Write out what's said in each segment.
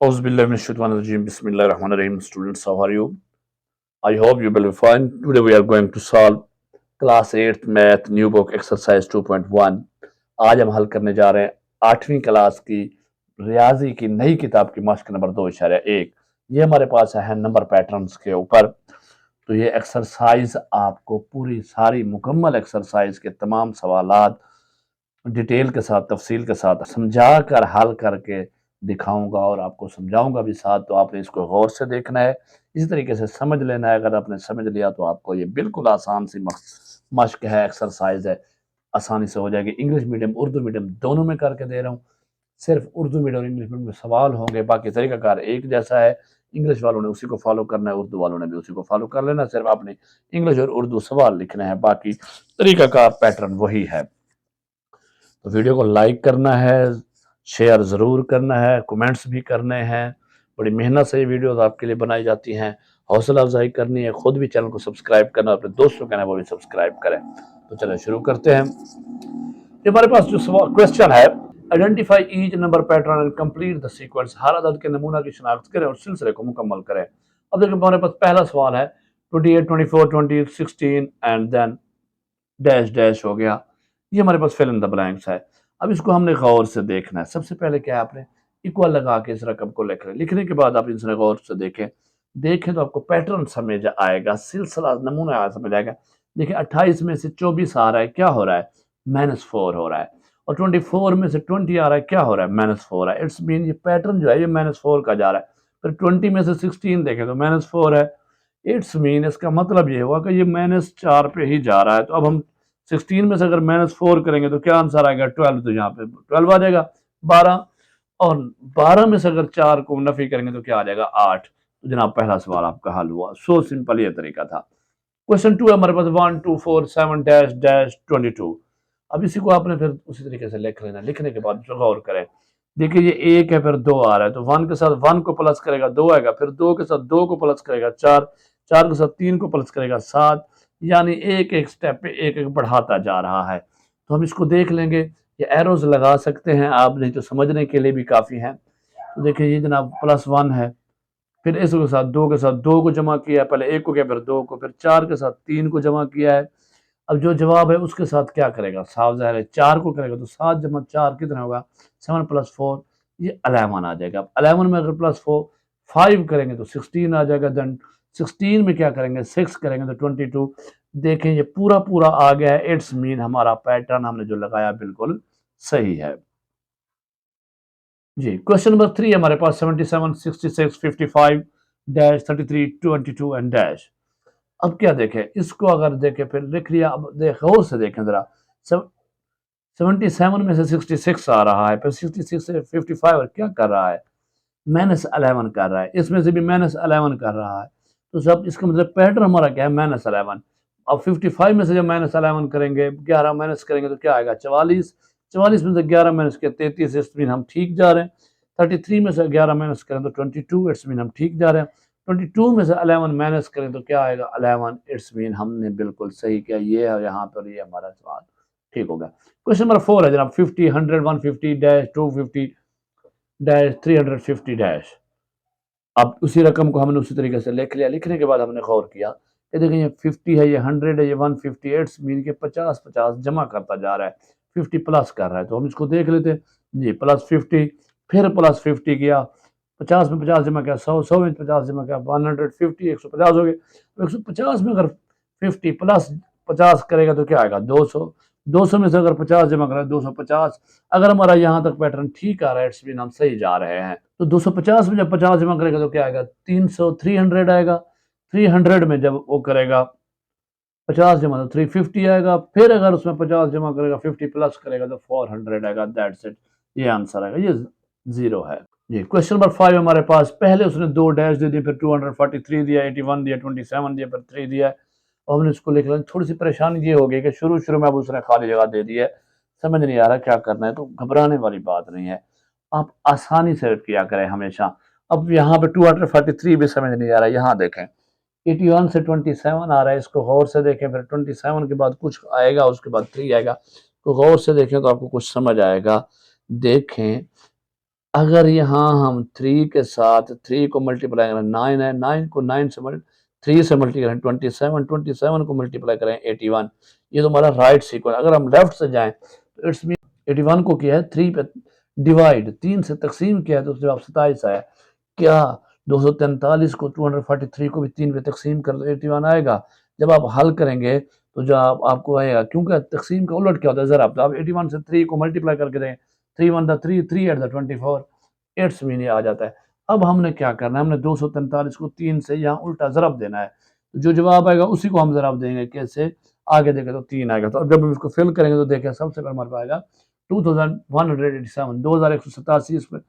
Auzubillahiminash-shaytanir-rajim. Bismillahir-rahmanir-rahim. Students, how are you? I hope you will be fine. Today we are going to solve class 8th math new book exercise 2.1. आज हम हल करने जा रहे हैं 8वीं क्लास की रियाजी की नई किताब की मश्क नंबर 2.1। ये हमारे पास है नंबर पैटर्न्स के ऊपर। तो ये एक्सरसाइज आपको पूरी सारी मुकम्मल एक्सरसाइज के तमाम सवालात डिटेल के साथ तफसील के साथ समझा कर हल करके दिखाऊंगा और आपको समझाऊंगा भी साथ। तो आपने इसको गौर से देखना है, इसी तरीके से समझ लेना है। अगर आपने समझ लिया तो आपको ये बिल्कुल आसान सी मश्क है, एक्सरसाइज है, आसानी से हो जाएगी। इंग्लिश मीडियम उर्दू मीडियम दोनों में करके दे रहा हूँ। सिर्फ उर्दू मीडियम और इंग्लिश मीडियम में सवाल होंगे, बाकी तरीकाकार एक जैसा है। इंग्लिश वालों ने उसी को फॉलो करना है, उर्दू वालों ने भी उसी को फॉलो कर लेना। सिर्फ आपने इंग्लिश और उर्दू सवाल लिखने हैं, बाकी तरीकाकार पैटर्न वही है। तो वीडियो को लाइक करना है, शेयर ज़रूर करना है, कमेंट्स भी करने हैं। बड़ी मेहनत से ये वीडियोस आपके लिए बनाई जाती हैं। हौसला अफजाई करनी है, खुद भी चैनल को सब्सक्राइब करना, अपने दोस्तों कहना वो भी सब्सक्राइब करें। तो चलिए शुरू करते हैं। ये हमारे पास जो क्वेश्चन है, identify each number pattern and complete the sequence. हर अदद के नमूना की शनाख्त करें और सिलसिले को मुकम्मल करें। अब देखिए हमारे पास पहला सवाल है 28, 24, 20, 16 एंड देन डैश डैश हो गया। ये हमारे पास फिल इन द ब्लैंक्स है। अब इसको हमने गौर से देखना है। सबसे पहले क्या है, आपने इक्वल लगा के इस रकम को लिख रहे। लिखने के बाद आप इसे गौर से देखें तो आपको पैटर्न समझ आएगा, सिलसिला नमूना समझ आएगा। देखिए 28 में से 24 आ रहा है, क्या हो रहा है, -4 हो रहा है। और 24 में से 20 आ रहा है, क्या हो रहा है, -4 है। इट्स मीन ये पैटर्न जो है ये -4 का जा रहा है। फिर 20 में से 16 देखें तो -4 है। इट्स मीन इसका मतलब ये हुआ कि ये -4 पे ही जा रहा है। तो अब हम 16 में से अगर -4 करेंगे तो क्या आंसर आएगा, 12। तो यहाँ पे 12 आ जाएगा, 12। और 12 में से अगर 4 को नफी करेंगे तो क्या आ जाएगा, 8। तो जनाब पहला सवाल आपका हल हुआ। सो सिंपल ये तरीका था। क्वेश्चन 2 है हमारे पास 1 2 4 7 डैश डैश 22। अब इसी को आपने फिर उसी तरीके से लिख लेना। लिखने के बाद गौर करें, देखिए ये 1 है, फिर 2 आ रहा है, तो 1 के साथ 1 को प्लस करेगा 2 आएगा, फिर 2 के साथ 2 को प्लस करेगा 4, 4 के साथ 3 को प्लस करेगा 7। यानी एक एक स्टेप पे एक एक बढ़ाता जा रहा है। तो हम इसको देख लेंगे, ये एरोज लगा सकते हैं आप, नहीं तो समझने के लिए भी काफ़ी है। तो देखिए ये जनाब +1 है, फिर इसके साथ 2 के साथ 2 को जमा किया, पहले 1 को किया, फिर 2 को, फिर 4 के साथ 3 को जमा किया है। अब जो जवाब है उसके साथ क्या करेगा, साफ ज़ाहिर है 4 को करेगा, तो 7 जमा 4 कितना होगा, 7 + 4 ये 11 आ जाएगा। अब 11 में अगर +4 5 करेंगे तो 16 आ जाएगा। देन 16 में क्या करेंगे, 6 करेंगे तो 22। देखें ये पूरा पूरा आ गया है। इट्स मीन हमारा पैटर्न हमने जो लगाया बिल्कुल सही है जी। क्वेश्चन नंबर 3 हमारे पास 77 66 55 डैश 33 22 एंड डैश। अब क्या देखें, इसको अगर देखें फिर लिख लिया। अब गौर से देखें जरा, 77 में से 66 आ रहा है, फिर 66 से 55 और क्या कर रहा है, -11 कर रहा है। इसमें से भी -11 कर रहा है। तो सब इसका मतलब पैटर्न हमारा क्या है, -11। अब 55 में से जब -11 करेंगे, 11 माइनस करेंगे तो क्या आएगा, 44। 44 में से 11 माइनस किया 33, इट्स मीन हम ठीक जा रहे हैं। 33 में से 11 माइनस करें तो 22, इट्स मीन हम ठीक जा रहे हैं। 22 में से 11 माइनस करें तो क्या आएगा, 11, इट्स मीन हमने बिल्कुल सही किया। ये है यहाँ पर, ये हमारा सवाल ठीक हो गया। क्वेश्चन नंबर 4 है जनाब 50 100 150 डैश 250 डैश 350 डैश। अब उसी रकम को हमने उसी तरीके से लिख लिया। लिखने के बाद हमने गौर किया कि देखिए ये 50 है, ये 100 है, ये 158 मीन के 50 50 जमा करता जा रहा है, 50 प्लस कर रहा है। तो हम इसको देख लेते हैं जी। +50, फिर +50 किया, 50 में 50 जमा किया, 100 100 में 50 जमा किया, 150 150 हो गए। 150 में अगर 50 प्लस 50 करेगा तो क्या आएगा, 200। 200 में से अगर 50 जमा करें 250। अगर हमारा यहाँ तक पैटर्न ठीक आ रहा है, इट्स मीन हम सही जा रहे हैं। तो 250 में जब 50 जमा करेगा तो क्या आएगा, 300 300 आएगा। 300 में जब वो करेगा 50 जमा तो 350 आएगा। फिर अगर उसमें 50 जमा करेगा, 50 प्लस करेगा तो 400 आएगा। दैट्स इट, ये आंसर आएगा, ये 0 है जी। क्वेश्चन नंबर 5 हमारे पास, पहले उसने 2 डैश दे दिए, फिर 243 दिया, 81 दिया, 27 दिया, फिर 3 दिया। और हमने इसको लिख लिया। थोड़ी सी परेशानी ये हो गई कि शुरू में अब उसने खाली जगह दे दी है, समझ नहीं आ रहा क्या करना है। तो घबराने वाली बात नहीं है, आप आसानी से किया करें हमेशा। अब यहाँ पे 243 भी समझ नहीं आ रहा है, यहाँ देखें 81 से 27 आ रहा है, इसको गौर से देखें। फिर 27 के बाद कुछ आएगा, उसके बाद 3 आएगा, तो गौर से देखें तो आपको कुछ समझ आएगा। देखें अगर यहाँ हम 3 के साथ 3 को मल्टीप्लाई करें 9 है, 9 को 9 से 3 से मल्टीप्लाई करें 27, 27 को मल्टीप्लाई करें 81। ये तो हमारा राइट सीक्वेंस। अगर हम लेफ्ट से जाएं तो इट्स मीन 81 को किया है 3 पे डिवाइड, 3 से तकसीम किया है तो जवाब 27 आया। क्या 243 को 243 को भी 3 पे तकसीम कर दो 81 आएगा? जब आप हल करेंगे तो जवाब आपको आएगा, क्योंकि तकसीम का उलट क्या होता है जरा आप 81 से 3 को मल्टीप्लाई करके दें, 3 1 3, 3 8 24, एट्स मीन आ जाता है। अब हमने क्या करना है, हमने 243 को 3 से यहाँ उल्टा ज़रब देना है, जो जवाब आएगा उसी को हम ज़रब देंगे। कैसे? आगे देखें तो 3 आएगा। तो अब जब हम इसको फिल करेंगे तो देखें सबसे पहले हमारे पास आएगा 2187, 2187। इसमें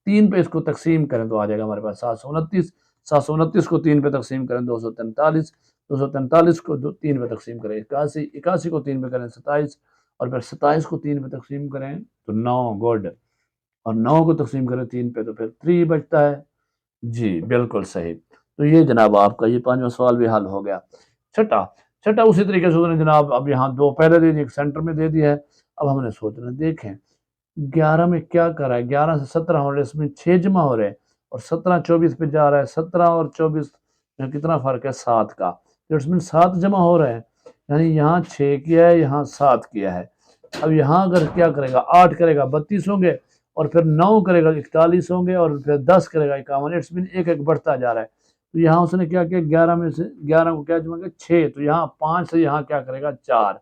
3 पे इसको तकसीम करें तो आ जाएगा हमारे पास 729। 729 को 3 पे तकसीम करें 243, 243 को 3 पे तकसीम करें 81, 81 को 3 पे करें 27, और फिर 27 को 3 पे तकसीम करें तो 9। गुड। और 9 को तकसीम करें 3 पे तो फिर 3 बचता है। जी बिल्कुल सही। तो ये जनाब आपका ये 5वां सवाल भी हल हो गया। छठा छठा उसी तरीके से उन्होंने जनाब अब यहाँ 2 पहले दे दी, एक सेंटर में दे दिया है। अब हमने सोचना, देखें 11 में क्या कर रहा है, 11 से 17 हो रहे हैं, इसमें 6 जमा हो रहे हैं, और 17 24 पे जा रहा है, 17 और 24 में कितना फर्क है? 7 का। तो इसमें 7 जमा हो रहे हैं, यानी यहाँ 6 किया है, यहाँ 7 किया है। अब यहाँ अगर क्या करेगा, 8 करेगा 32 होंगे, और फिर 9 करेगा 41 होंगे, और फिर 10 करेगा 51। इट्स मीन एक एक बढ़ता जा रहा है। तो यहाँ उसने क्या किया, 11 में से 11 को क्या जमा किया 6, तो यहाँ 5 से यहाँ क्या करेगा 4।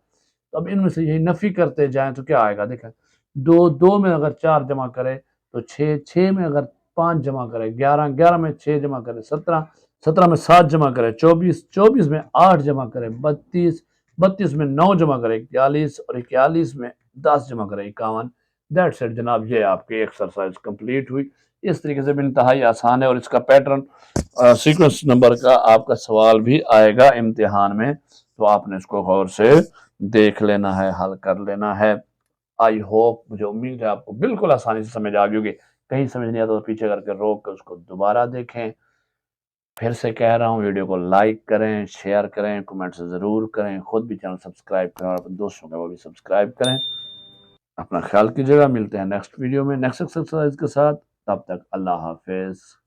तो अब इनमें से यही नफी करते जाएं तो क्या आएगा? देखें, 2 2 में अगर 4 जमा करे तो 6, 6 में अगर 5 जमा करे 11, 11 में 6 जमा करे 17, 17 में 7 जमा करे 24, 24 में 8 जमा करे 32, 32 में 9 जमा करे 41, और 41 में 10 जमा करे 51। दैट्स इट जनाब, ये आपकी एक्सरसाइज कंप्लीट हुई। इस तरीके से भी इंतहाई आसान है, और इसका पैटर्न सीक्वेंस नंबर का आपका सवाल भी आएगा इम्तिहान में, तो आपने इसको गौर से देख लेना है, हल कर लेना है। आई होप, मुझे उम्मीद है आपको बिल्कुल आसानी से समझ आ गई होगी। कहीं समझ नहीं आता तो पीछे करके रोक कर उसको दोबारा देखें। फिर से कह रहा हूँ, वीडियो को लाइक करें, शेयर करें, कमेंट से ज़रूर करें, खुद भी चैनल सब्सक्राइब करें, और अपने दोस्तों का वो भी सब्सक्राइब करें। अपना ख्याल कीजिएगा, मिलते हैं नेक्स्ट वीडियो में नेक्स्ट एक्सरसाइज के साथ। तब तक अल्लाह हाफिज़।